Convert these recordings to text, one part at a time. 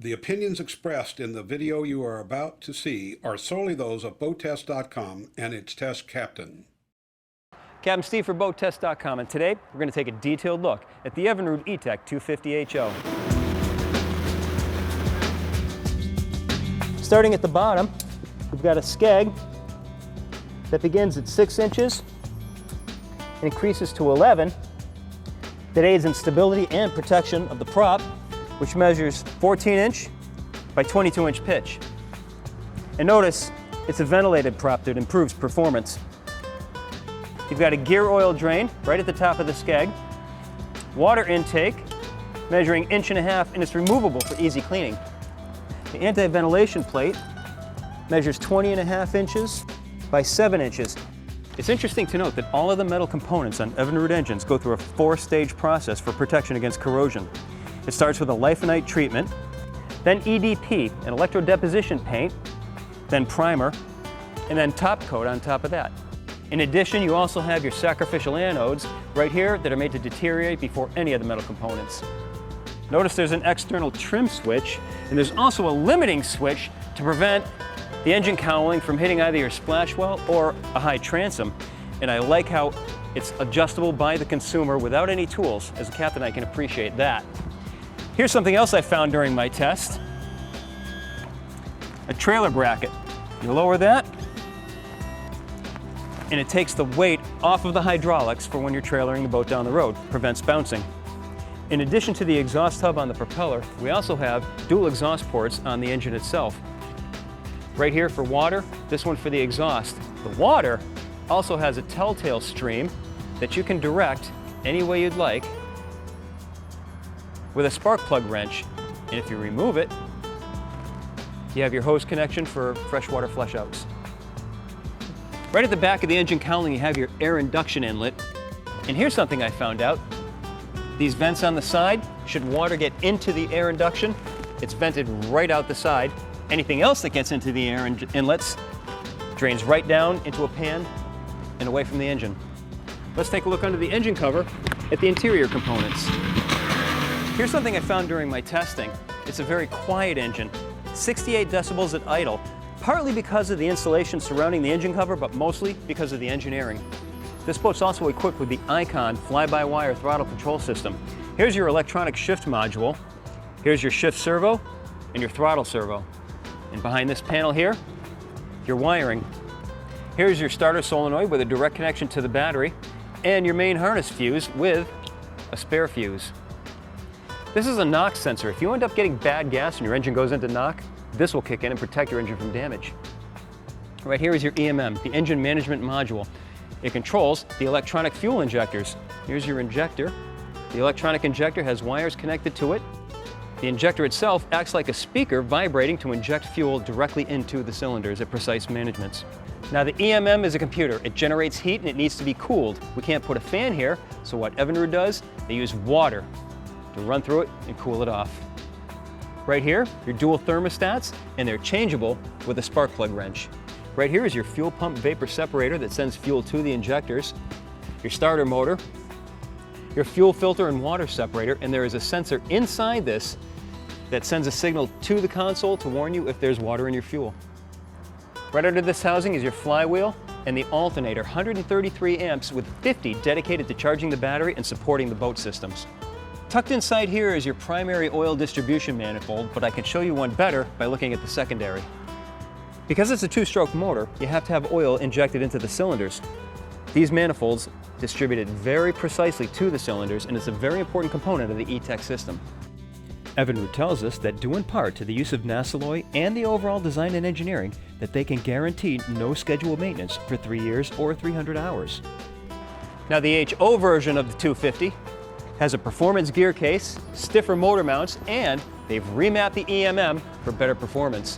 The opinions expressed in the video you are about to see are solely those of BoatTEST.com and its test captain. Captain Steve for BoatTEST.com, and today we're going to take a detailed look at the Evinrude E-TEC 250HO. Starting at the bottom, we've got a skeg that begins at 6 inches and increases to 11 that aids in stability and protection of the prop, which measures 14-inch by 22-inch pitch. And notice, it's a ventilated prop that improves performance. You've got a gear oil drain right at the top of the skeg, water intake measuring 1.5 inches, and it's removable for easy cleaning. The anti-ventilation plate measures 20.5 inches by 7 inches. It's interesting to note that all of the metal components on Evinrude engines go through a 4-stage process for protection against corrosion. It starts with a lifonite treatment, then EDP, an electrodeposition paint, then primer, and then top coat on top of that. In addition, you also have your sacrificial anodes right here that are made to deteriorate before any of the metal components. Notice there's an external trim switch, and there's also a limiting switch to prevent the engine cowling from hitting either your splash well or a high transom. And I like how it's adjustable by the consumer without any tools. As a captain, I can appreciate that. Here's something else I found during my test. A trailer bracket. You lower that, and it takes the weight off of the hydraulics for when you're trailering the boat down the road, prevents bouncing. In addition to the exhaust hub on the propeller, we also have dual exhaust ports on the engine itself. Right here for water, this one for the exhaust. The water also has a telltale stream that you can direct any way you'd like with a spark plug wrench. And if you remove it, you have your hose connection for freshwater flushouts. Right at the back of the engine cowling, you have your air induction inlet. And here's something I found out. These vents on the side, should water get into the air induction, it's vented right out the side. Anything else that gets into the air inlets drains right down into a pan and away from the engine. Let's take a look under the engine cover at the interior components. Here's something I found during my testing. It's a very quiet engine, 68 decibels at idle, partly because of the insulation surrounding the engine cover, but mostly because of the engineering. This boat's also equipped with the Icon fly-by-wire throttle control system. Here's your electronic shift module. Here's your shift servo and your throttle servo. And behind this panel here, your wiring. Here's your starter solenoid with a direct connection to the battery, and your main harness fuse with a spare fuse. This is a knock sensor. If you end up getting bad gas and your engine goes into knock, this will kick in and protect your engine from damage. Right here is your EMM, the engine management module. It controls the electronic fuel injectors. Here's your injector. The electronic injector has wires connected to it. The injector itself acts like a speaker vibrating to inject fuel directly into the cylinders at precise managements. Now the EMM is a computer. It generates heat and it needs to be cooled. We can't put a fan here, so what Evinrude does, they use water to run through it and cool it off. Right here, your dual thermostats, and they're changeable with a spark plug wrench. Right here is your fuel pump vapor separator that sends fuel to the injectors, your starter motor, your fuel filter and water separator, and there is a sensor inside this that sends a signal to the console to warn you if there's water in your fuel. Right under this housing is your flywheel and the alternator, 133 amps with 50 dedicated to charging the battery and supporting the boat systems. Tucked inside here is your primary oil distribution manifold, but I can show you one better by looking at the secondary. Because it's a 2-stroke motor, you have to have oil injected into the cylinders. These manifolds distribute it very precisely to the cylinders, and it's a very important component of the E-TEC system. Evinrude tells us that due in part to the use of Nassaloy and the overall design and engineering, that they can guarantee no scheduled maintenance for 3 years or 300 hours. Now the HO version of the 250 has a performance gear case, stiffer motor mounts, and they've remapped the EMM for better performance.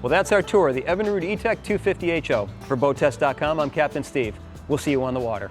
Well, that's our tour of the Evinrude E-TEC 250HO. For BoatTEST.com, I'm Captain Steve. We'll see you on the water.